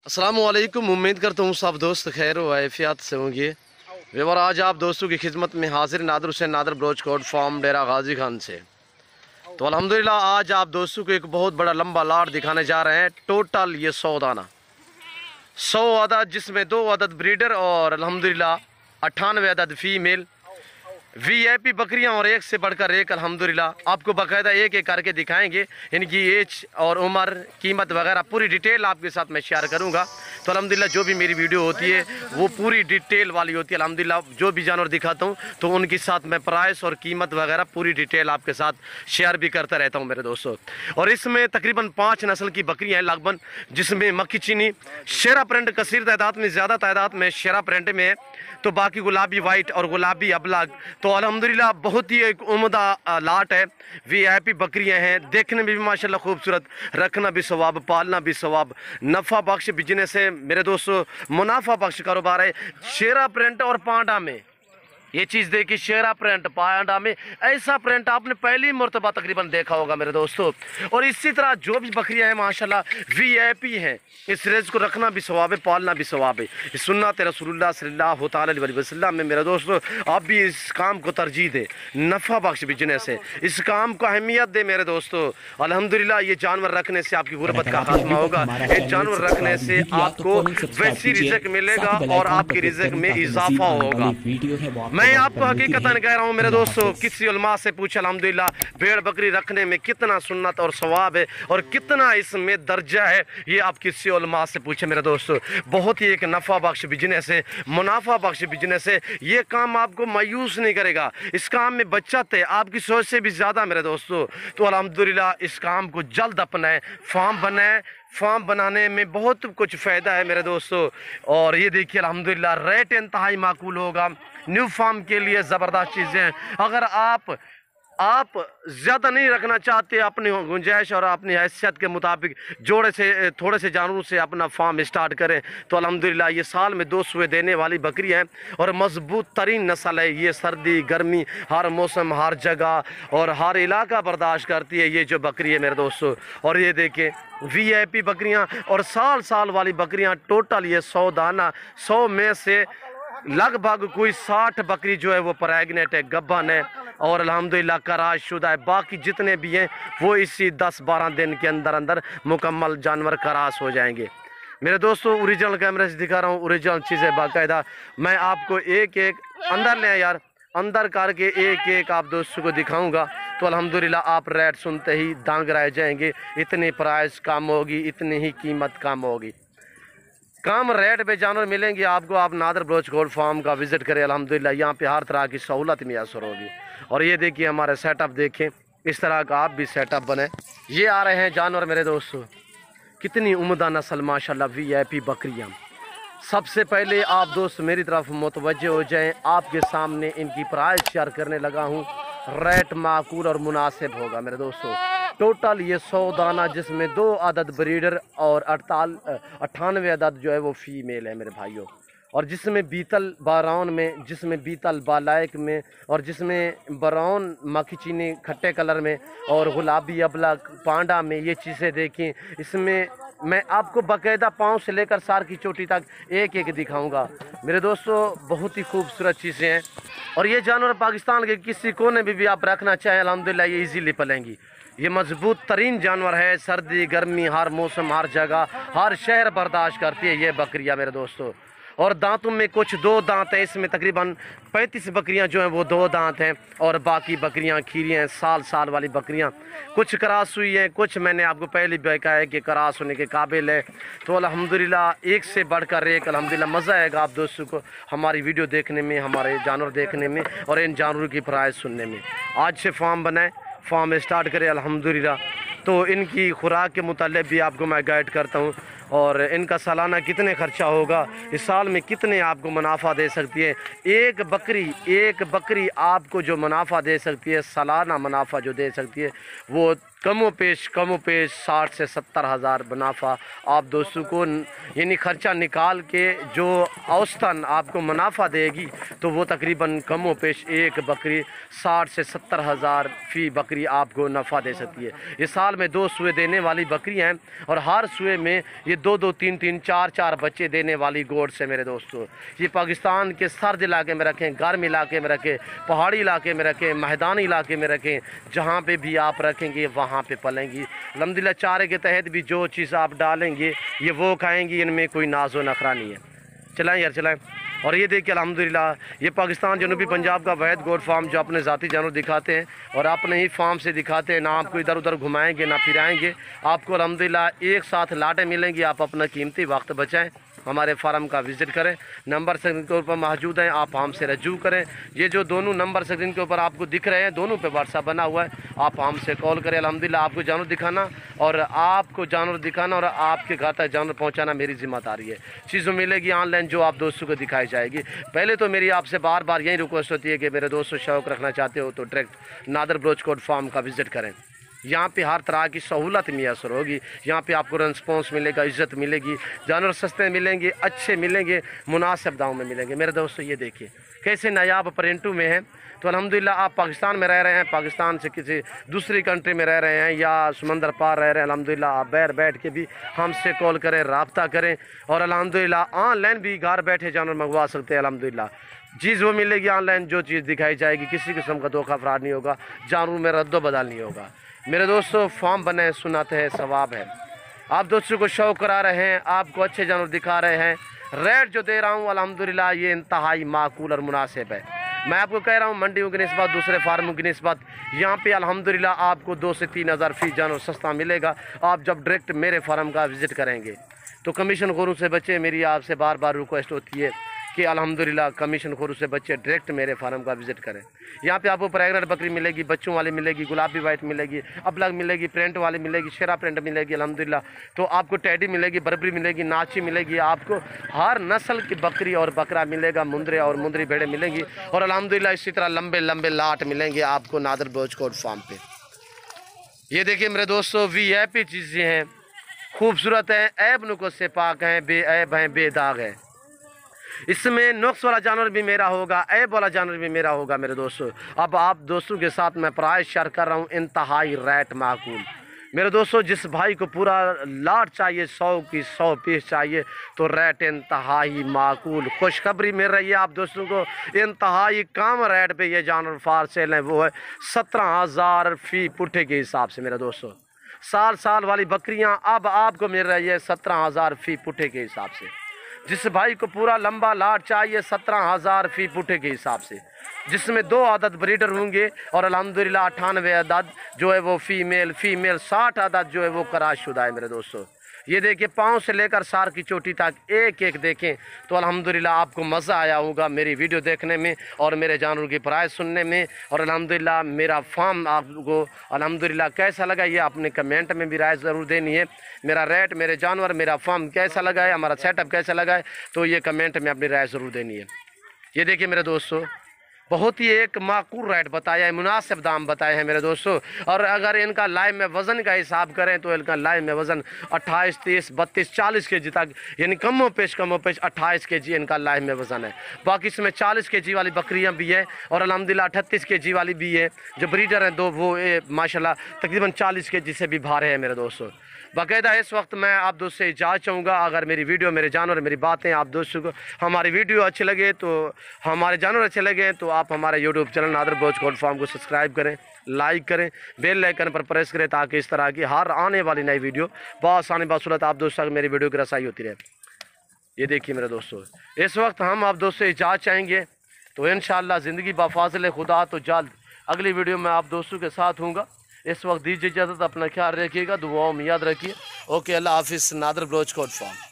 अस्सलामुअलैकुम। उम्मीद करता हूँ सब दोस्त खैर व आफियत से होंगे। और आज आप दोस्तों की खिदमत में हाजिर Nadir Hussain Nadir broach coat farm Dera Ghazi Khan से। तो अल्हम्दुलिल्लाह आज आप दोस्तों को एक बहुत बड़ा लंबा लाट दिखाने जा रहे हैं। टोटल ये 100 दाना 100 अदद, जिसमें 2 अदद ब्रीडर और अल्हम्दुलिल्लाह 98 अदद फीमेल वीआईपी बकरियां और एक से बढ़कर एक। अल्हम्दुलिल्लाह आपको बाकायदा एक एक करके दिखाएंगे। इनकी एज और उम्र, कीमत वगैरह पूरी डिटेल आपके साथ मैं शेयर करूंगा। तो अल्हम्दुलिल्लाह जो भी मेरी वीडियो होती है वो पूरी डिटेल वाली होती है। अल्हम्दुलिल्लाह जो भी जानवर दिखाता हूं तो उनके साथ मैं प्राइस और कीमत वगैरह पूरी डिटेल आपके साथ शेयर भी करता रहता हूं मेरे दोस्तों। और इसमें तकरीबन 5 नस्ल की बकरियाँ हैं लगभग, जिसमें मक्की चीनी शेरा प्रिंट कसीर तादाद में, ज़्यादा तादाद में शेरा प्रिंट में है, तो बाकी गुलाबी वाइट और गुलाबी अबलग। तो अल्हम्दुलिल्लाह बहुत ही एक उम्दा लाट है। वीआईपी बकरियां हैं, देखने में भी माशाल्लाह खूबसूरत, रखना भी सवाब, पालना भी सवाब, नफ़ा बख्श बिजनेस है मेरे दोस्तों, मुनाफा बख्श कारोबार है। शेरा प्रिंट और पांडा में ये चीज़ देखिए, शेरा प्रिंट पांडा में ऐसा प्रिंट आपने पहली मरतबा तकरीबन देखा होगा मेरे दोस्तों। और इसी तरह जो भी बकरियां हैं माशाल्लाह वीआईपी हैं। इस रेज को रखना भी सवाब है, पालना भी सवाब है। सुन्नत रसूलुल्लाह सल्लल्लाहु अलैहि वसल्लम में मेरे दोस्तों आप भी इस काम को तरजीह दे। नफ़ा बख्श बिजनेस है, इस काम को अहमियत दे मेरे दोस्तों। अल्हम्दुलिल्लाह ये जानवर रखने से आपकी गुर्बत का खात्मा होगा। ये जानवर रखने से आपको वैसी रिज़्क मिलेगा और आपकी रिज़्क में इजाफा होगा। मैं आपको हकीकतन कह रहा हूँ मेरे दोस्तों, किसी उलमा से पूछे अल्हम्दुलिल्लाह भेड़ बकरी रखने में कितना सुन्नत और सवाब है और कितना इसमें दर्जा है, ये आप किसी उलमा से पूछे मेरे दोस्तों। बहुत ही एक नफ़ा बख्श बिजनेस है, मुनाफा बख्श बिजनेस है। ये काम आपको मायूस नहीं करेगा, इस काम में बचत है आपकी सोच से भी ज़्यादा मेरे दोस्तों। तो अल्हम्दुलिल्लाह इस काम को जल्द अपनाएं, फार्म बनाएं। फार्म बनाने में बहुत कुछ फ़ायदा है मेरे दोस्तों। और ये देखिए अल्हम्दुलिल्लाह रेट इंतहाई माकूल होगा। न्यू फार्म के लिए ज़बरदस्त चीज़ें हैं। अगर आप ज़्यादा नहीं रखना चाहते, अपनी गुंजाइश और अपनी हैसियत के मुताबिक जोड़े से थोड़े से जानवरों से अपना फार्म स्टार्ट करें तो अल्हम्दुलिल्लाह ये साल में 2 सुए देने वाली बकरी है और मजबूत तरीन नस्ल है। ये सर्दी गर्मी हर मौसम हर जगह और हर इलाका बर्दाश्त करती है ये जो बकरी है मेरे दोस्तों। और ये देखें वीआईपी बकरियां और साल वाली बकरियां, टोटल ये 100 दाना, 100 में से लगभग कोई 60 बकरी जो है वो प्रेग्नेंट है, गब्बन है और अल्हम्दुलिल्लाह कराज शुदा है। बाकी जितने भी हैं वो इसी 10-12 दिन के अंदर अंदर मुकम्मल जानवर करास हो जाएंगे मेरे दोस्तों। ओरिजिनल कैमरे से दिखा रहा हूँ, ओरिजिनल चीज़ें बाकायदा। मैं आपको एक एक अंदर ले यार, अंदर करके एक एक आप दोस्तों को दिखाऊंगा। तो अल्हम्दुलिल्लाह आप रेट सुनते ही दांग रह जाएंगे। इतनी प्राइस कम होगी, इतनी ही कीमत कम होगी, कम रेट पे जानवर मिलेंगे आपको। आप नादर ब्रोच गोल्ड फार्म का विज़िट करें, अल्हम्दुलिल्लाह यहाँ पे हर तरह की सहूलत मैसर होगी। और ये देखिए हमारे सेटअप देखें, इस तरह का आप भी सेटअप बने। ये आ रहे हैं जानवर मेरे दोस्तों, कितनी उम्दा नस्ल माशाल्लाह वीआईपी बकरियाँ। सबसे पहले आप दोस्त मेरी तरफ मुतवज्जे हो जाएं, आपके सामने इनकी प्राइस शेयर करने लगा हूँ। रेट माकूल और मुनासिब होगा मेरे दोस्तों। टोटल ये 100 दाना, जिसमें 2 अदद ब्रीडर और 98 अदद जो है वो फीमेल है मेरे भाइयों। और जिसमें बीतल बाराउन में, जिसमें बीतल बालायक में, और जिसमें ब्राउन मक्खी चीनी खट्टे कलर में और गुलाबी अबला पांडा में, ये चीज़ें देखी। इसमें मैं आपको बाकायदा पाँव से लेकर सार की चोटी तक एक एक दिखाऊंगा मेरे दोस्तों। बहुत ही खूबसूरत चीज़ें हैं और ये जानवर पाकिस्तान के किसी कोने में भी आप रखना चाहें अल्हम्दुलिल्लाह ये इजीली पलेंगी। ये मजबूत तरीन जानवर है, सर्दी गर्मी हर मौसम हर जगह हर शहर बर्दाश्त करती है ये बकरियां मेरे दोस्तों। और दांतों में कुछ 2 दांत हैं, इसमें तकरीबन 35 बकरियां जो हैं वो 2 दांत हैं और बाकी बकरियां खीरी हैं। साल वाली बकरियां, कुछ करास हुई हैं, कुछ मैंने आपको पहले भी कहा है कि करास होने के काबिल है। तो अल्हम्दुलिल्लाह एक से बढ़कर एक अल्हम्दुलिल्लाह मज़ा आएगा आप दोस्तों को हमारी वीडियो देखने में, हमारे जानवर देखने में और इन जानवरों की प्राइस सुनने में। आज से फार्म बनाए, फार्म स्टार्ट करें अल्हम्दुलिल्लाह। तो इनकी खुराक के मुतालिक भी आपको मैं गाइड करता हूँ और इनका सालाना कितने खर्चा होगा, इस साल में कितने आपको मुनाफा दे सकती है। एक बकरी आपको जो मुनाफा दे सकती है, सालाना मुनाफा जो दे सकती है वो कमो पेश 60 से 70 हज़ार मुनाफा आप दोस्तों को, यानी ख़र्चा निकाल के जो औसतन आपको मुनाफा देगी तो वो तकरीबन कमो पेश एक बकरी 60 से 70 हज़ार फ़ी बकरी आपको नफ़ा दे सकती है। ये साल में 2 सुए देने वाली बकरियाँ हैं और हर सुए में ये 2-2, 3-3, 4-4 बच्चे देने वाली गोड्स है मेरे दोस्तों। ये पाकिस्तान के सर्द इलाके में रखें, गर्म इलाके में रखें, पहाड़ी इलाके में रखें, मैदानी इलाके में रखें, जहाँ पे भी आप रखेंगे वहाँ पे पलेंगी। अल्हम्दुलिल्लाह चारे के तहत भी जो चीज़ आप डालेंगे ये वो खाएंगी, इनमें कोई नाज़ो नखरा नहीं है। चलाएं यार चलाएं। और ये देखिए अल्हम्दुलिल्लाह ये पाकिस्तान जनूबी पंजाब का वहीद गोट फार्म जो अपने ज़ाती जानवर दिखाते हैं और अपने ही फार्म से दिखाते हैं, ना आपको इधर उधर घुमाएंगे ना फिराएंगे। आपको अल्हम्दुलिल्लाह एक साथ लाटें मिलेंगी। आप अपना कीमती वक्त बचाएं, हमारे फार्म का विज़िट करें। नंबर स्क्रीन के ऊपर मौजूद हैं, आप हमसे रजू करें। ये जो दोनों नंबर स्क्रीन के ऊपर आपको दिख रहे हैं दोनों पे व्हाट्सएप बना हुआ है, आप हमसे कॉल करें। अल्हम्दुलिल्लाह आपको जानवर दिखाना और आपके घर तक जानवर पहुंचाना मेरी जिम्मेदारी है। चीज़ों मिलेगी ऑनलाइन जो आप दोस्तों को दिखाई जाएगी। पहले तो मेरी आपसे बार बार यही रिक्वेस्ट होती है कि मेरे दोस्तों शौक़ रखना चाहते हो तो direct Nadar broach coat farm का विज़िट करें। यहाँ पे हर तरह की सहूलत मैसर होगी। यहाँ पे आपको रिस्पॉन्स मिलेगा, इज़्ज़त मिलेगी, जानवर सस्ते मिलेंगे, अच्छे मिलेंगे, मुनासिब दाम में मिलेंगे। मेरे दोस्तों ये देखिए कैसे नायाब प्रिंटू में है। तो अल्हम्दुलिल्लाह आप पाकिस्तान में रह रहे हैं, पाकिस्तान से किसी दूसरी कंट्री में रह रहे हैं या समंदर पार रह रहे हैं, अल्हम्दुलिल्लाह आप बाहर बैठ के भी हमसे कॉल करें, रब्ता करें और अल्हम्दुलिल्लाह ऑनलाइन भी घर बैठे जानवर मंगवा सकते हैं। अल्हम्दुलिल्लाह चीज़ वो मिलेगी ऑनलाइन जो चीज़ दिखाई जाएगी, किसी किस्म का धोखा फराड नहीं होगा, जानवर में रद्दो बदल नहीं होगा। मेरे दोस्तों फार्म बने सुनाते हैं सवाब है। आप दोस्तों को शौक़ करा रहे हैं, आपको अच्छे जानवर दिखा रहे हैं। रेट जो दे रहा हूँ अल्हम्दुलिल्लाह ये इंतहाई माकूल और मुनासिब है। मैं आपको कह रहा हूँ मंडियों की निस्बत, दूसरे फार्मों की निस्बत यहाँ पे अल्हम्दुलिल्लाह आपको 2 से 3 हज़ार फ़ी जानवर सस्ता मिलेगा। आप जब डायरेक्ट मेरे फार्म का विज़िट करेंगे तो कमीशन खोरों से बचे। मेरी आपसे बार बार रिक्वेस्ट होती है कि अल्हम्दुलिल्लाह कमीशन खोरों से बच्चे डायरेक्ट मेरे फार्म का विज़िट करें। यहाँ पे आपको प्रेगनेंट बकरी मिलेगी, बच्चों वाली मिलेगी, गुलाबी वाइट मिलेगी, अबलग मिलेगी, प्रिंट वाली मिलेगी, शेरा प्रिंट मिलेगी अल्हम्दुलिल्लाह। तो आपको टैडी मिलेगी, बर्बरी मिलेगी, नाची मिलेगी, आपको हर नस्ल की बकरी और बकरा मिलेगा, मुंदरे और मुंदरी भेड़े मिलेंगी और अल्हम्दुलिल्लाह इसी तरह लंबे लंबे लाट मिलेंगे आपको नादर ब्रोच कोट फार्म पे। ये देखिए मेरे दोस्तों VIP चीज़ें हैं, खूबसूरत हैं, ऐब नुक़्स से पाक हैं, बेऐब हैं, बेदाग हैं। इसमें नुक्स वाला जानवर भी मेरा होगा, ऐब वाला जानवर भी मेरा होगा मेरे दोस्तों। अब आप दोस्तों के साथ मैं प्राइस शेयर कर रहा हूँ, इंतहाई रेट माकूल। मेरे दोस्तों जिस भाई को पूरा लाट चाहिए, 100 की 100 पीस चाहिए तो रेट इंतहाई माकूल। खुशखबरी मिल रही है आप दोस्तों को, इंतहाई कम रेट पे ये जानवर फार सेल है, वो है 17,000 फ़ी पुट्ठे के हिसाब से। मेरे दोस्तों साल वाली बकरियां अब आपको मिल रही है 17,000 फ़ी पुट्ठे के हिसाब से। जिस भाई को पूरा लंबा लाट चाहिए 17,000 फ़ी पुट्ठे के हिसाब से, जिसमें 2 अदद ब्रीडर होंगे और अल्हम्दुलिल्लाह 98 अदद जो है वो फीमेल 60 अदद जो है वो कराशुदा है। मेरे दोस्तों ये देखिए पाँव से लेकर सार की चोटी तक एक एक देखें तो अल्हम्दुलिल्लाह आपको मज़ा आया होगा मेरी वीडियो देखने में और मेरे जानवर की प्राइस सुनने में। और अल्हम्दुलिल्लाह मेरा फार्म आपको अल्हम्दुलिल्लाह कैसा लगा ये अपने कमेंट में भी राय ज़रूर देनी है। मेरा रेट, मेरे जानवर, मेरा फार्म कैसा लगा है, हमारा सेटअप कैसा लगा है, तो ये कमेंट में अपनी राय ज़रूर देनी है। ये देखिए मेरे दोस्तों बहुत ही एक माकूल रेट बताया है, मुनासिब दाम बताए हैं मेरे दोस्तों। और अगर इनका लाइव में वज़न का हिसाब करें तो इनका लाइव में वज़न 28, 30, 32, 40 kg तक, यानी कमो पेश 28 kg इनका लाइव में वज़न है। बाकी इसमें 40 kg वाली बकरियां भी है और अल्हम्दुलिल्लाह 38 kg वाली भी है। जो ब्रीडर हैं 2 वो माशाल्लाह तकरीबन 40 kg से भी भारे हैं मेरे दोस्तों। बाकायदा इस वक्त मैं आप दोस्त से इजाज़त चाहूँगा। अगर मेरी वीडियो, मेरे जानवर, मेरी बातें आप दोस्तों को हमारी वीडियो अच्छी लगे तो हमारे जानवर अच्छे लगे तो आप हमारे YouTube channel Nadar broach coat farm को सब्सक्राइब करें, लाइक करें, बेल आइकन पर प्रेस करें ताकि इस तरह की हर आने वाली नई वीडियो बआसानी बासूरत आप दोस्तों तक मेरी वीडियो की रसाई होती रहे। ये देखिए मेरे दोस्तों इस वक्त हम आप दोस्त से इजाज़त चाहेंगे तो इंशाअल्लाह ज़िंदगी बाफाज़िल खुदा तो जल्द अगली वीडियो में आप दोस्तों के साथ हूँगा। इस वक्त दीजिए इजाज़त, अपना ख्याल रखिएगा, दुआओं में याद रखिए। ओके, अल्लाह हाफिज़। Nadar broach coat farm.